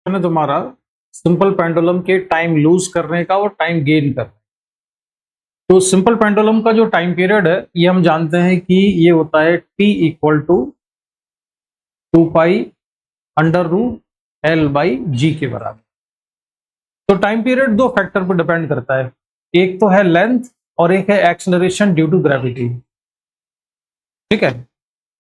है तुम्हारा simple pendulum के टाइम लूज करने का और टाइम गेन करने का। तो सिंपल पेंडुलम का जो टाइम पीरियड है ये हम जानते हैं कि ये होता है t equal to 2 pi under root L by G के बराबर। तो टाइम पीरियड दो फैक्टर पर डिपेंड करता है, एक तो है लेंथ और एक है एक्सेलरेशन ड्यू टू ग्रेविटी। ठीक है,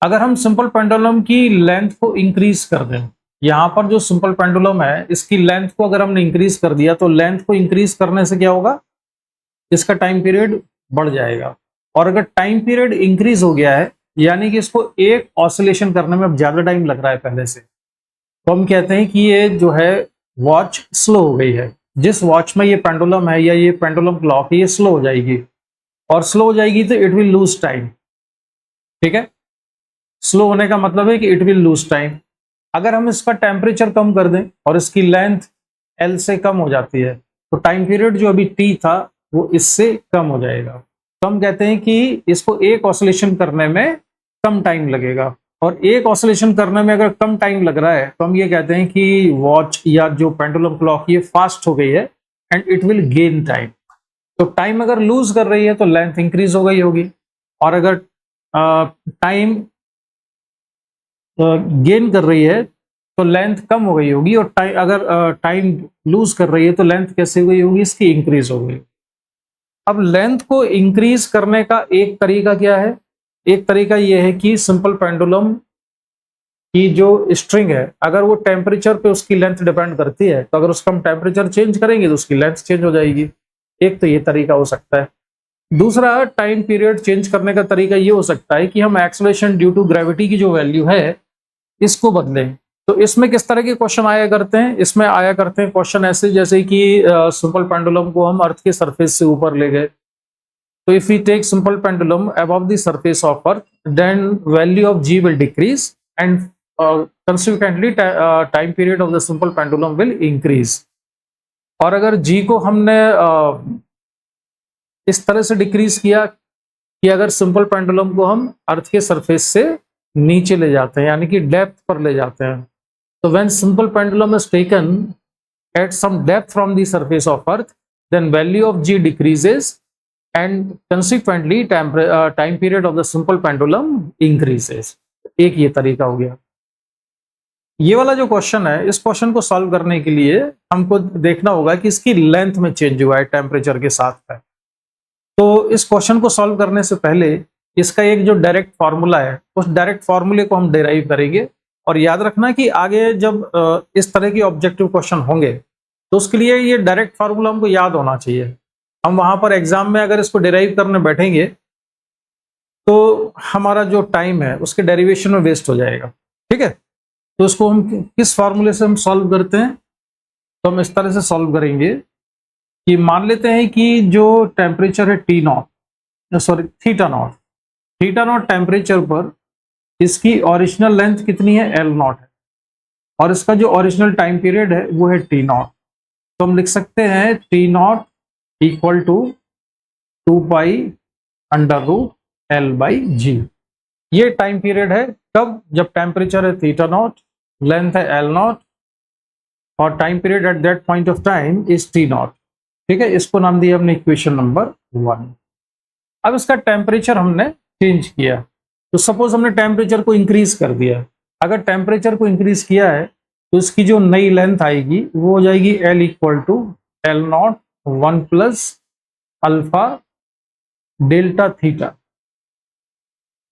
अगर हम सिंपल पेंडुलम की लेंथ को इंक्रीज कर दें, यहां पर जो सिंपल पेंडुलम है इसकी लेंथ को अगर हमने इंक्रीज कर दिया तो लेंथ को इंक्रीज करने से क्या होगा, इसका टाइम पीरियड बढ़ जाएगा। और अगर टाइम पीरियड इंक्रीज हो गया है यानी कि इसको एक ऑसिलेशन करने में अब ज्यादा टाइम लग रहा है पहले से, तो हम कहते हैं कि ये जो है वॉच स्लो हो गई है। जिस वॉच में ये पेंडुलम है या ये पेंडुलम क्लॉक है ये स्लो हो जाएगी, और स्लो हो जाएगी तो इट विल लूज टाइम। ठीक है, स्लो होने का मतलब है कि इट विल लूज टाइम। अगर हम इसका टेम्परेचर कम कर दें और इसकी लेंथ एल से कम हो जाती है तो टाइम पीरियड जो अभी टी था वो इससे कम हो जाएगा। तो हम कहते हैं कि इसको एक ऑसिलेशन करने में कम टाइम लगेगा, और एक ऑसिलेशन करने में अगर कम टाइम लग रहा है तो हम ये कहते हैं कि वॉच या जो पेंडुलम क्लॉक ये फास्ट हो गई है and it will gain time. तो टाइम अगर लूज कर रही है तो लेंथ इंक्रीज हो गई होगी, और अगर टाइम गेन कर रही है तो लेंथ कम हो गई होगी, और अगर टाइम लूज कर रही है तो लेंथ कैसे हुई होगी, इसकी इंक्रीज हो गई। अब लेंथ को इंक्रीज करने का एक तरीका क्या है, एक तरीका यह है कि सिंपल पेंडुलम की जो स्ट्रिंग है अगर वो टेम्परेचर पे उसकी लेंथ डिपेंड करती है तो अगर उसका हम टेम्परेचर चेंज करेंगे तो उसकी लेंथ चेंज हो जाएगी। एक तो ये तरीका हो सकता है। दूसरा टाइम पीरियड चेंज करने का तरीका ये हो सकता है कि हम एक्सेलरेशन ड्यू टू ग्रेविटी की जो वैल्यू है इसको बदलें। तो इसमें किस तरह के क्वेश्चन आया करते हैं, इसमें आया करते हैं क्वेश्चन ऐसे जैसे कि सिंपल पेंडुलम को हम अर्थ के सरफेस से ऊपर ले गए, तो if we take simple pendulum above the surface of earth then value of g will decrease and consequently time period of the simple pendulum will increase. और अगर जी को हमने इस तरह से डिक्रीज किया कि अगर सिंपल पेंडुलम को हम अर्थ के सरफेस से नीचे ले जाते हैं यानी कि डेप्थ पर ले जाते हैं, तो when simple pendulum is taken at some depth from the surface of earth then value of g decreases and consequently time period of the simple pendulum increases. एक ये तरीका हो गया। ये वाला जो क्वेश्चन है इस क्वेश्चन को सॉल्व करने के लिए हमको देखना होगा कि इसकी लेंथ में चेंज हुआ है टेम्परेचर के साथ है। तो इस क्वेश्चन को सॉल्व करने से पहले इसका एक जो डायरेक्ट फार्मूला है उस डायरेक्ट फार्मूले को हम डिराइव करेंगे। और याद रखना कि आगे जब इस तरह के ऑब्जेक्टिव क्वेश्चन होंगे तो उसके लिए ये डायरेक्ट फार्मूला हमको याद होना चाहिए। हम वहां पर एग्जाम में अगर इसको डिराइव करने बैठेंगे तो हमारा जो टाइम है उसके डेरिवेशन में वेस्ट हो जाएगा। ठीक है, तो इसको हम किस फार्मूले से हम सॉल्व करते हैं, तो हम इस तरह से सॉल्व करेंगे कि मान लेते हैं कि जो टेम्परेचर है T not sorry theta naught, theta naught temperature पर इसकी ओरिजिनल लेंथ कितनी है, एल नॉट है, और इसका जो ओरिजिनल टाइम पीरियड है वो है टी नॉट। तो हम लिख सकते हैं T not equal to 2 pi under root L by G. ये टाइम पीरियड है कब, जब टेम्परेचर है थीटा नॉट, लेंथ है एल नॉट, और time period at that point of time is T not. ठीक है, इसको नाम दिया हमने इक्वेशन नंबर 1। अब इसका टेम्परेचर हमने चेंज किया, तो सपोज हमने टेम्परेचर को इंक्रीज कर दिया। अगर टेम्परेचर को इंक्रीज किया है तो इसकी जो नई लेंथ आएगी वो हो जाएगी L equal to L not 1 plus alpha delta theta.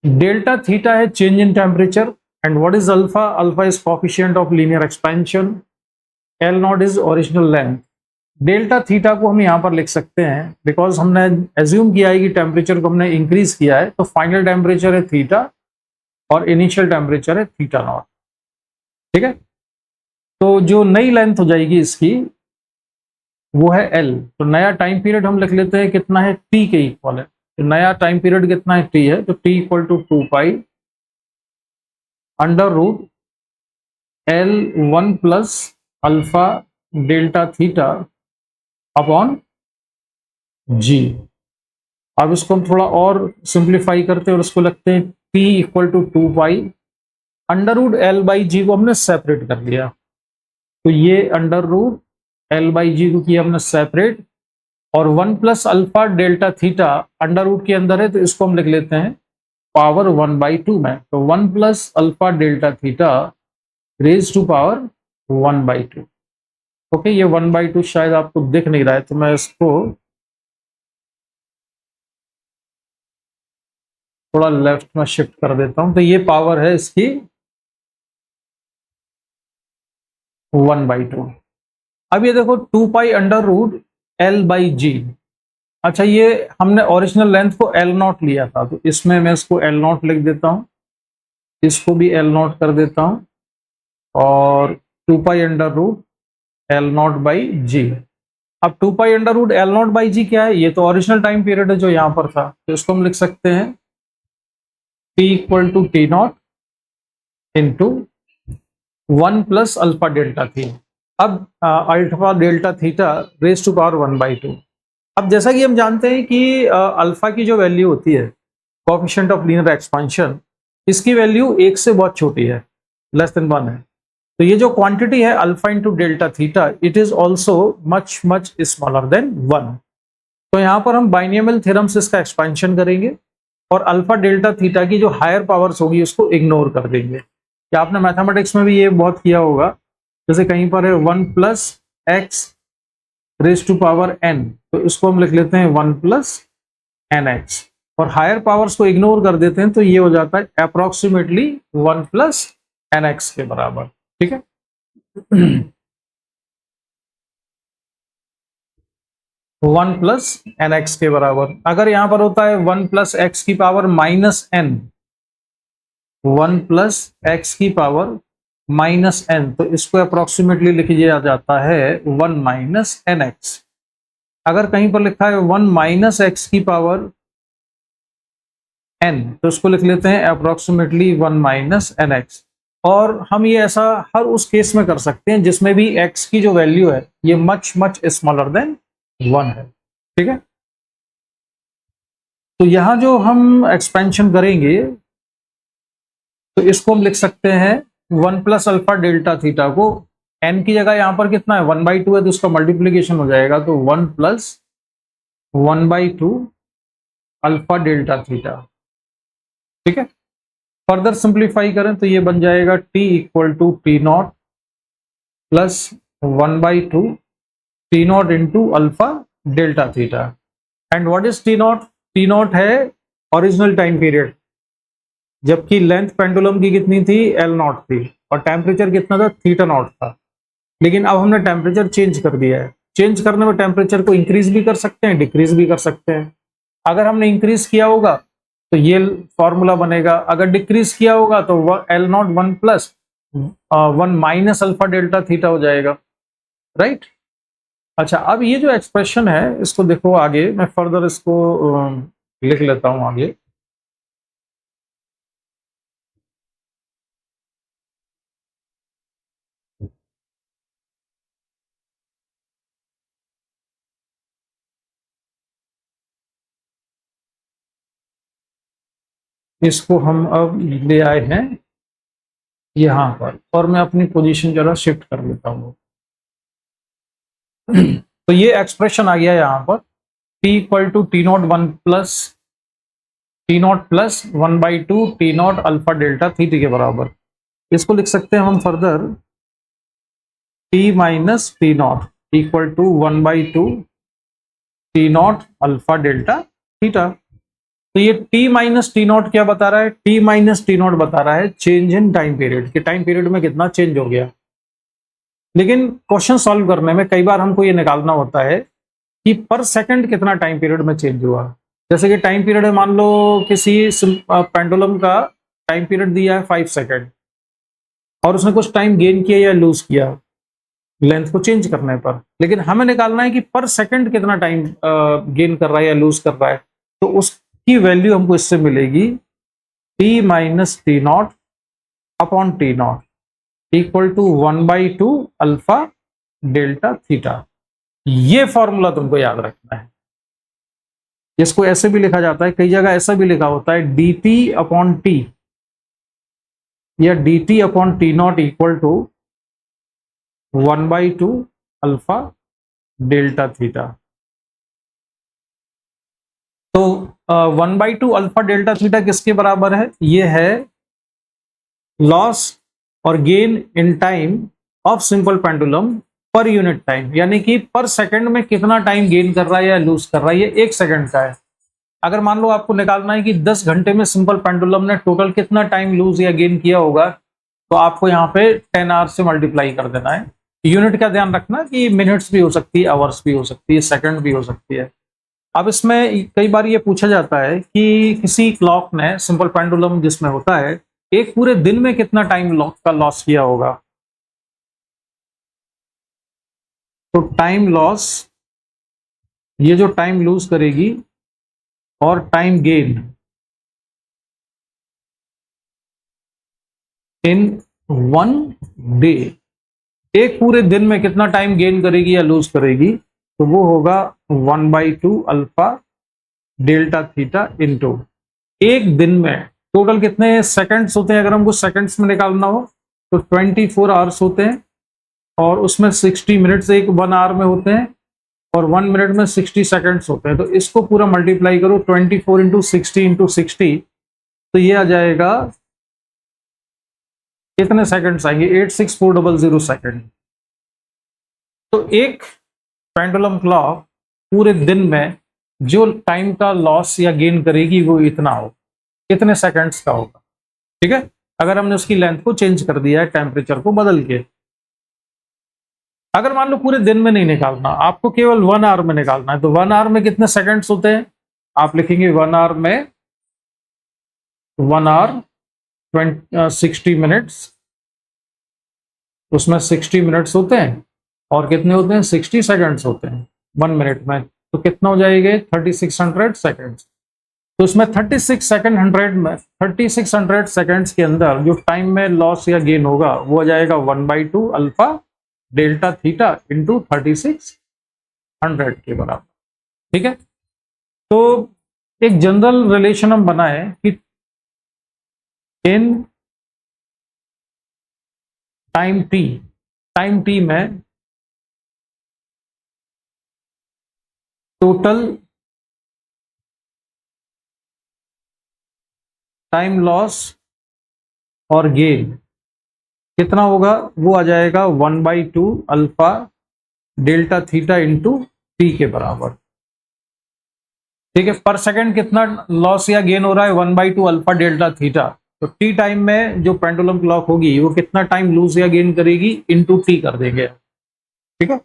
Delta theta है change in temperature and what is alpha, alpha is coefficient of linear expansion, L not is original length. Delta theta को हम यहां पर लिख सकते हैं because हमने assume किया है कि टेम्परेचर को हमने इंक्रीज किया है, तो फाइनल टेम्परेचर है थीटा और इनिशियल टेम्परेचर है थीटा नॉट। ठीक है, तो जो नई लेंथ हो जाएगी इसकी वो है एल। तो नया टाइम पीरियड हम लिख लेते हैं कितना है, टी के इक्वल है। तो नया टाइम पीरियड कितना है, टी है, तो T equal to 2 pi under root L 1 plus alpha delta theta upon G. अब इसको हम थोड़ा और सिंप्लीफाई करते हैं और इसको लगते हैं T equal to 2 pi under root L by G को हमने सेपरेट कर दिया। तो ये under root L by G को किया हमने सेपरेट, और 1 plus alpha delta theta under root के अंदर है, तो इसको हम लिख लेते हैं पावर 1/2 में। तो 1 plus alpha delta theta raise to power 1/2। Okay, ये 1/2 शायद आपको दिख नहीं रहा है, तो मैं इसको थोड़ा लेफ्ट में शिफ्ट कर देता हूं। तो ये पावर है इसकी 1/2। अब ये देखो 2 pi under root L by G. अच्छा, ये हमने ओरिजिनल लेंथ को एल नॉट लिया था, तो इसमें मैं इसको एल नॉट लिख देता हूं, इसको भी एल नॉट कर देता हूं, और 2 pi under root L not by G. अब 2 pi under root L not by G क्या है? ये तो ओरिजिनल टाइम पीरियड है जो यहां पर था, तो इसको हम लिख सकते हैं T equal to T naught into 1 plus alpha delta थी। अब alpha delta theta raise to power 1/2। अब जैसा कि हम जानते हैं कि अल्फा की जो वैल्यू होती है, कोएफिशिएंट ऑफ लीनियर एक्सपेंशन, इसकी वैल्यू 1 से बहुत छोटी है, लेस देन 1 है। तो ये जो क्वांटिटी है alpha into delta theta, it is also much much smaller than 1। तो यहाँ पर हम बाइनोमियल थ्योरम से इसका एक्सपेंशन करेंगे, और अल्फा डेल्टा थीटा की जो हायर पावर्स होगी उसको इग्नोर कर देंगे। क्या आपने मैथमेटिक्स में भी ये बहुत किया होगा? जैसे कहीं पर है 1 plus x raise to power n, तो इसको हम लिख लेते हैं 1 प्लस एन एक्स, और हायर पावर्स को इग्नोर कर देते हैं, तो ये हो जाता है अप्रोक्सीमेटली 1 प्लस एन एक्स के बराबर। ठीक है। 1 प्लस एन एक्स के बराबर। अगर यहां पर होता है 1 प्लस एक्स की power minus n, 1 plus x की पावर माइनस एन, तो इसको अप्रोक्सीमेटली लिख दिया जाता है 1 माइनस एन एक्स। अगर कहीं पर लिखा है 1 माइनस एक्स की पावर एन, तो इसको लिख लेते हैं अप्रोक्सीमेटली 1 माइनस एन एक्स। और हम ये ऐसा हर उस केस में कर सकते हैं जिसमें भी एक्स की जो वैल्यू है ये मच मच स्मॉलर देन 1 है। ठीक है। तो यहां जो हम एक्सपेंशन करेंगे, तो इसको हम लिख सकते हैं 1 प्लस अल्फा डेल्टा थीटा को, एन की जगह यहां पर कितना है 1/2 है, तो उसका मल्टीप्लीकेशन हो जाएगा, तो 1 प्लस 1/2 अल्फा डेल्टा थीटा। ठीक है। फर्दर सिंप्लीफाई करें तो ये बन जाएगा t equal to T naught plus 1/2 T naught into alpha delta theta. And what is T naught? T naught है ओरिजिनल टाइम पीरियड, जबकि लेंथ पेंडुलम की कितनी थी? एल नॉट थी, और टेम्परेचर कितना था? थीटा नॉट था। लेकिन अब हमने टेम्परेचर चेंज कर दिया है। चेंज करने में टेम्परेचर को इंक्रीज भी कर सकते हैं, डिक्रीज भी कर सकते हैं। अगर हमने इंक्रीज किया होगा तो ये फॉर्मूला बनेगा, अगर डिक्रीज किया होगा तो L not 1 plus 1 minus alpha delta theta हो जाएगा। राइट। अच्छा, अब ये जो एक्सप्रेशन है इसको देखो, आगे मैं फर्दर इसको लिख लेता हूं आगे। इसको हम अब ले आए हैं यहां पर, और मैं अपनी पोजीशन जरा शिफ्ट कर लेता हूं। तो ये एक्सप्रेशन आ गया यहां पर, t equal to T naught 1 plus T naught plus 1/2 T naught alpha delta theta के बराबर। इसको लिख सकते हैं हम further t minus T not equal to 1/2 T naught alpha delta theta. तो ये t माइनस टी नॉट क्या बता रहा है? t माइनस टी नॉट बता रहा है चेंज इन टाइम पीरियड, कि टाइम पीरियड में कितना चेंज हो गया। लेकिन क्वेश्चन सॉल्व करने में कई बार हमको ये निकालना होता है कि पर सेकंड कितना टाइम पीरियड में चेंज हुआ। जैसे कि टाइम पीरियड है, मान लो किसी पेंडुलम का टाइम पीरियड दिया है 5 सेकंड, और उसने कुछ टाइम गेन किया या लूज किया लेंथ को चेंज करने पर, लेकिन हमें निकालना है कि पर सेकंड कितना टाइम गेन कर रहा है या लूज कर रहा है। तो उसकी वैल्यू हमको इससे मिलेगी t minus T naught upon T not equal to 1/2 alpha delta theta. ये फॉर्मूला तुमको याद रखना है। इसको ऐसे भी लिखा जाता है, कई जगह ऐसा भी लिखा होता है dt अपॉन टी या dt upon T not equal to 1/2 alpha delta theta. तो 1/2 अल्फा डेल्टा थीटा किसके बराबर है? ये है लॉस और gain in time of simple pendulum per unit time, यानी कि पर सेकंड में कितना टाइम गेन कर रहा है या लूज कर रहा है, ये 1 सेकंड का है। अगर मान लो आपको निकालना है कि 10 घंटे में सिंपल पेंडुलम ने टोटल कितना टाइम लूज या गेन किया होगा, तो आपको यहाँ पे 10 आवर्स से मल्टीप्लाई कर देना है। यूनिट का ध्यान रखना कि मिनट्स भी हो सकती है, आवर्स भी हो सकती है, सेकंड भी हो सकती है। अब इसमें कई बार ये पूछा जाता है कि किसी क्लॉक ने, सिंपल पेंडुलम जिसमें होता है, एक पूरे दिन में कितना टाइम का लॉस किया होगा। तो टाइम लॉस, ये जो टाइम लूज करेगी, और टाइम गेन इन 1 डे, एक पूरे दिन में कितना टाइम गेन करेगी या लूज करेगी, तो वो होगा 1/2 अल्फा डेल्टा थीटा इंटू एक दिन में टोटल कितने सेकंड्स होते हैं। अगर हमको सेकंड्स में निकालना हो तो 24 आवर्स होते हैं, और उसमें 60 मिनट्स एक 1 आवर में होते हैं, और 1 मिनट में 60 सेकंड्स होते हैं। तो इसको पूरा मल्टीप्लाई करो 24 इंटू 60 इंटू 60, तो ये आ जाएगा, कितने सेकंड्स आएंगे, 86400 सेकंड। तो एक पेंडुलम क्लॉक पूरे दिन में जो टाइम का लॉस या गेन करेगी वो इतना हो, कितने सेकंड्स का होगा। ठीक है, अगर हमने उसकी लेंथ को चेंज कर दिया है टेम्परेचर को बदल के। अगर मान लो पूरे दिन में नहीं निकालना, आपको केवल 1 आवर में निकालना है, तो 1 आवर में कितने सेकंड्स होते हैं, आप लिखेंगे 1 आवर में 1 आवर 60 मिनट्स, उसमें 60 मिनट्स होते हैं, और कितने होते हैं, 60 सेकंड्स होते हैं 1 मिनट में, तो कितना हो जाएगा 3600 सेकंड्स। तो इसमें 3600 सेकंड्स के अंदर जो टाइम में लॉस या गेन होगा वो आ जाएगा 1/2 अल्फा डेल्टा थीटा इंटू 3600 के बराबर। ठीक है, तो एक जनरल रिलेशन हम बनाए कि इन टाइम टी में टोटल टाइम लॉस और गेन कितना होगा, वो आ जाएगा 1/2 alpha delta theta into T के बराबर। ठीक है, पर सेकंड कितना लॉस या गेन हो रहा है, 1/2 अल्फा डेल्टा थीटा। तो टी टाइम में जो पेंडुलम क्लॉक होगी वो कितना टाइम लूज या गेन करेगी, इनटू टी कर देंगे। ठीक है,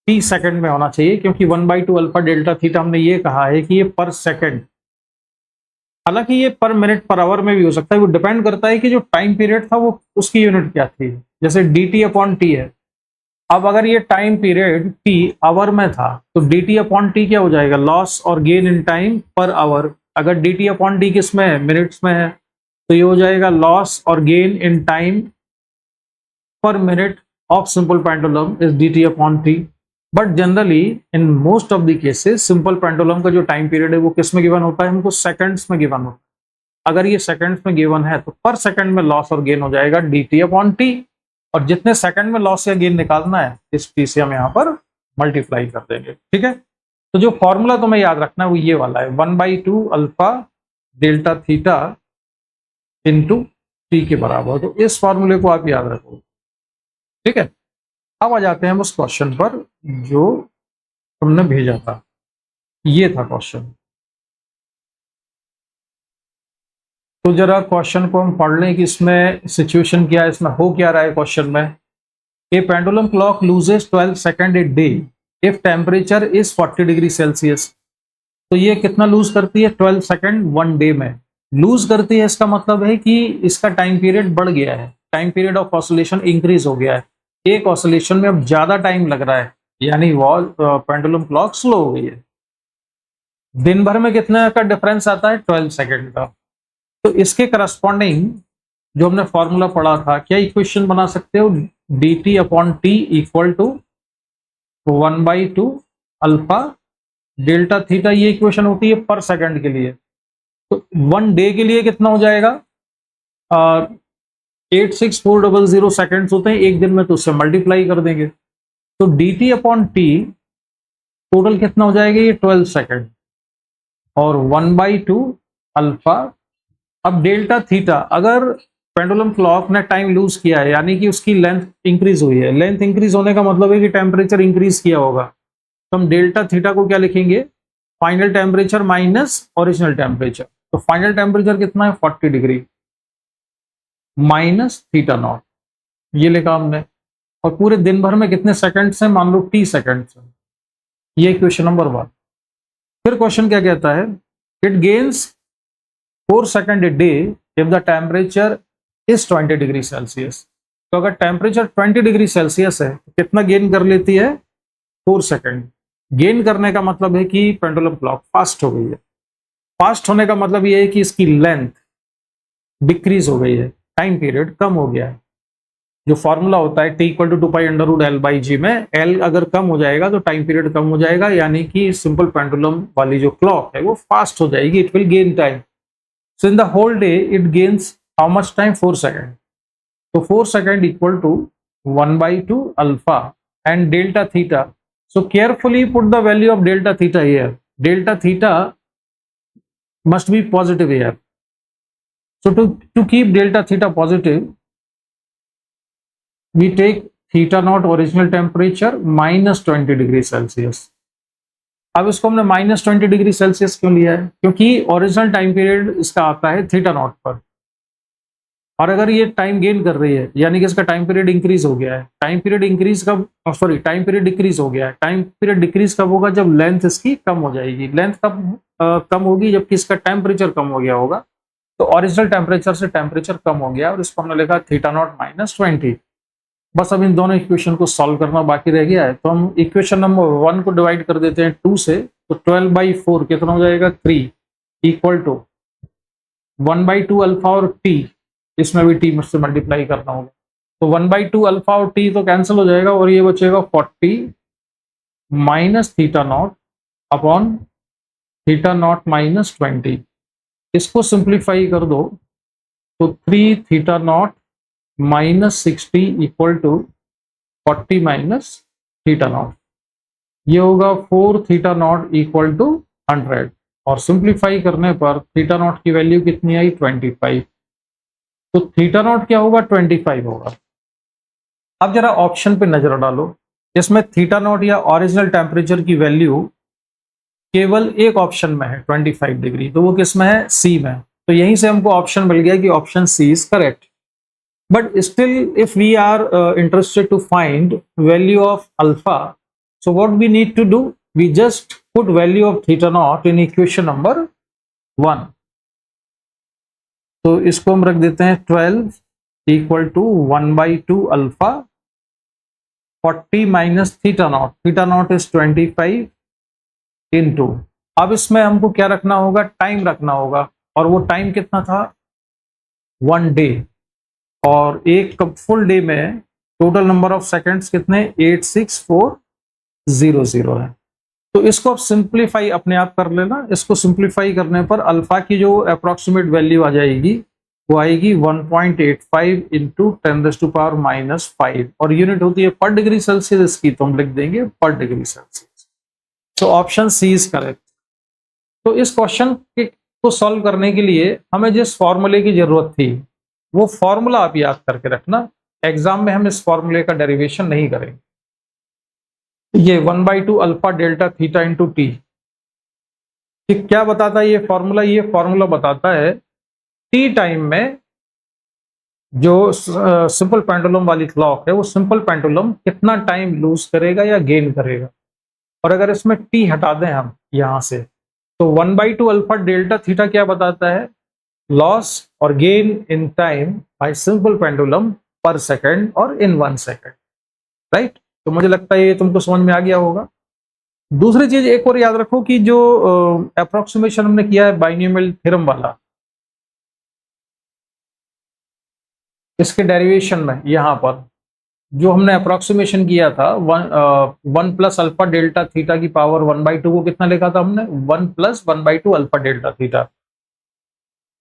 टी सेकंड में होना चाहिए, क्योंकि 1/2 अल्फा डेल्टा थीटा हमने ये कहा है कि ये पर सेकंड, हालांकि ये पर मिनट पर आवर में भी हो सकता है, वो डिपेंड करता है कि जो टाइम पीरियड था वो उसकी यूनिट क्या थी। जैसे dt अपॉन टी है, अब अगर ये टाइम पीरियड टी आवर में था तो dt अपॉन टी क्या हो जाएगा, लॉस और gain in time per hour. अगर dt अपॉन टी किस में है, मिनट्स में है, तो ये हो जाएगा लॉस और गेन इन टाइम पर minute of simple pendulum is dt upon T. But generally in most of the cases simple pendulum का जो टाइम पीरियड है वो किस में गिवन होता है, हमको सेकंड्स में गिवन होता है। अगर ये सेकंड्स में गिवन है तो पर सेकंड में लॉस और गेन हो जाएगा dt अपॉन टी, और जितने सेकंड में लॉस या गेन निकालना है इस टी से हम यहाँ पर मल्टीप्लाई कर देंगे। ठीक है, तो जो फॉर्मूला तुम्हें याद रखना है वो ये वाला है, 1/2 alpha delta theta into T के बराबर। तो इस फॉर्मूले को आप याद रखो। ठीक है, अब आ जाते हैं उस क्वेश्चन पर जो तुमने भेजा था। ये था क्वेश्चन, तो जरा क्वेश्चन को हम पढ़ लें कि इसमें सिचुएशन क्या है, इसमें हो क्या रहा है क्वेश्चन में। A pendulum clock loses 12 second a day if temperature is 40 degree Celsius. तो ये कितना लूज करती है, 12 सेकंड 1 डे में लूज करती है। इसका मतलब है कि इसका टाइम पीरियड बढ़ गया है, time period of oscillation increase हो गया है, एक ऑसिलेशन में अब ज्यादा टाइम लग रहा है, यानी वॉल पेंडुलम क्लॉक स्लो हो गई है। दिन भर में कितना का डिफरेंस आता है, 12 सेकंड का। तो इसके करस्पॉन्डिंग जो हमने फॉर्मूला पढ़ा था, क्या इक्वेशन बना सकते हो, dt upon T equal to 1/2 alpha delta theta. ये इक्वेशन होती है पर सेकंड के लिए। तो 1 डे के लिए कितना हो जाएगा, 86400 सेकेंड्स होते हैं एक दिन में, तो उससे मल्टीप्लाई कर देंगे तो dt अपॉन टी टोटल कितना हो जाएगा, ये 12 सेकेंड और 1/2 अल्फा। अब डेल्टा थीटा, अगर पेंडुलम क्लॉक ने टाइम लूज किया है यानी कि उसकी लेंथ इंक्रीज हुई है, लेंथ इंक्रीज होने का मतलब है कि टेम्परेचर इंक्रीज किया होगा, तो हम डेल्टा थीटा को क्या लिखेंगे, final temperature minus original temperature. तो फाइनल टेम्परेचर कितना है 40 डिग्री माइनस थीटा नॉट, ये लिखा हमने। और पूरे दिन भर में कितने सेकंड्स हैं, मान लो टी सेकंड्स हैं। ये क्वेश्चन नंबर 1। फिर क्वेश्चन क्या कहता है, it gains 4 second a day if the temperature is 20 degree Celsius. तो अगर टेम्परेचर 20 डिग्री सेल्सियस है तो कितना गेन कर लेती है, 4 सेकंड। गेन करने का मतलब है कि पेंडुलम क्लॉक फास्ट हो गई है। फास्ट होने का मतलब ये है कि इसकी लेंथ डिक्रीज हो गई है, टाइम पीरियड कम हो गया है। जो फॉर्मूला होता है t इक्वल टू 2π√L/g में L अगर कम हो जाएगा तो टाइम पीरियड कम हो जाएगा, यानी कि सिंपल पेंडुलम वाली जो क्लॉक है वो फास्ट हो जाएगी, it will gain time. So in the whole day it gains how much time, 4 second. तो 4 second equal to 1/2 alpha and delta theta. So carefully put the value of delta theta here. Delta theta must be positive here. So to keep delta theta positive, we take theta naught original temperature minus 20 degree Celsius. अब इसको हमने minus 20 degree Celsius क्यों लिया है, क्योंकि original time period इसका आता है थीटा नॉट पर, और अगर ये टाइम गेन कर रही है यानी कि इसका टाइम पीरियड इंक्रीज हो गया है। टाइम पीरियड इंक्रीज कब, सॉरी टाइम पीरियड डिक्रीज हो गया है। टाइम पीरियड डिक्रीज कब होगा, जब लेंथ इसकी कम हो जाएगी। लेंथ कब कम होगी, जबकि इसका टेम्परेचर कम हो गया होगा। तो ओरिजिनल टेम्परेचर से टेम्परेचर कम हो गया और इसको हमने लिखा थीटा नॉट माइनस 20। बस अब इन दोनों इक्वेशन को सॉल्व करना बाकी रह गया है। तो हम इक्वेशन नंबर 1 को डिवाइड कर देते हैं 2 से, तो 12/4 कितना हो जाएगा 3 इक्वल टू 1/2 अल्फा और टी, इसमें भी टी मुझसे मल्टीप्लाई करना होगा। तो 1/2 अल्फा और टी तो कैंसिल हो जाएगा और ये बचेगा 40 minus theta naught upon theta naught minus 20। इसको सिंप्लीफाई कर दो तो 3 theta naught minus 60 equal to 40 minus theta naught. ये होगा 4 थीटा नॉट इक्वल टू 100 और सिंप्लीफाई करने पर थीटा नॉट की वैल्यू कितनी आई 25। तो थीटा नॉट क्या होगा 25 होगा। अब जरा ऑप्शन पे नजर डालो, इसमें थीटा नॉट या ओरिजिनल टेम्परेचर की वैल्यू केवल एक ऑप्शन में है 25 डिग्री, तो वो किसमें है, सी में। तो यहीं से हमको ऑप्शन मिल गया कि option C is correct. But still if we are interested to find value of alpha, so what we need to do, we just put value of theta naught in equation number 1। तो इसको हम रख देते हैं 12 equal to 1/2 alpha 40 minus theta naught is 25 into, अब इसमें हमको क्या रखना होगा, टाइम रखना होगा, और वो टाइम कितना था 1 डे, और एक फुल डे में टोटल नंबर ऑफ सेकंड्स कितने 86400 है। तो इसको आप सिंप्लीफाई अपने आप कर लेना। इसको सिंप्लीफाई करने पर अल्फा की जो अप्रोक्सीमेट वैल्यू आ जाएगी वो आएगी 1.85 इंटू 10⁻⁻5 और यूनिट होती है पर डिग्री सेल्सियस इसकी, तो हम लिख देंगे पर डिग्री सेल्सियस। तो ऑप्शन सी इज करेक्ट। तो इस क्वेश्चन को सॉल्व करने के लिए हमें जिस फॉर्मूले की जरूरत थी वो फॉर्मूला आप याद करके रखना। एग्जाम में हम इस फॉर्मूले का डेरिवेशन नहीं करेंगे। ये 1/2 alpha delta theta into T, क्या बताता है ये फॉर्मूला, ये फॉर्मूला बताता है टी टाइम में जो सिंपल पेंडुलम वाली क्लॉक है वो सिंपल पेंडुलम कितना टाइम लूज करेगा या गेन करेगा। और अगर इसमें टी हटा दें हम यहां से, तो 1/2 अल्फा डेल्टा थीटा क्या बताता है, लॉस और gain in time bye simple pendulum पर सेकंड और इन 1 सेकंड, राइट। तो मुझे लगता है ये तुमको समझ में आ गया होगा। दूसरी चीज एक और याद रखो कि जो अप्रोक्सीमेशन हमने किया है बाइनोमियल थ्योरम वाला, इसके डेरिवेशन में यहां पर जो हमने अप्रोक्सीमेशन किया था 1 प्लस अल्फा डेल्टा थीटा की पावर 1/2 को कितना लिखा था हमने 1 प्लस 1/2 अल्फा डेल्टा थीटा।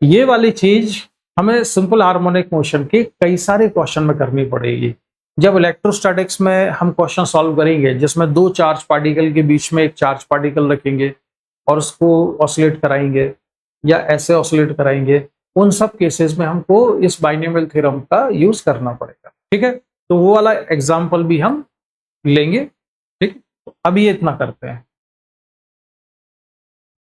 ये वाली चीज हमें सिंपल हार्मोनिक मोशन की कई सारे क्वेश्चन में करनी पड़ेगी। जब इलेक्ट्रोस्टैटिक्स में हम क्वेश्चन सॉल्व करेंगे जिसमें दो चार्ज पार्टिकल के बीच में एक चार्ज पार्टिकल रखेंगे और उसको ऑसिलेट कराएंगे या ऐसे ऑसिलेट कराएंगे, उन सब केसेस में हमको इस बाइनोमियल थ्योरम का यूज करना पड़ेगा। ठीक है, तो वो वाला एग्जाम्पल भी हम लेंगे। ठीक, अभी इतना करते हैं।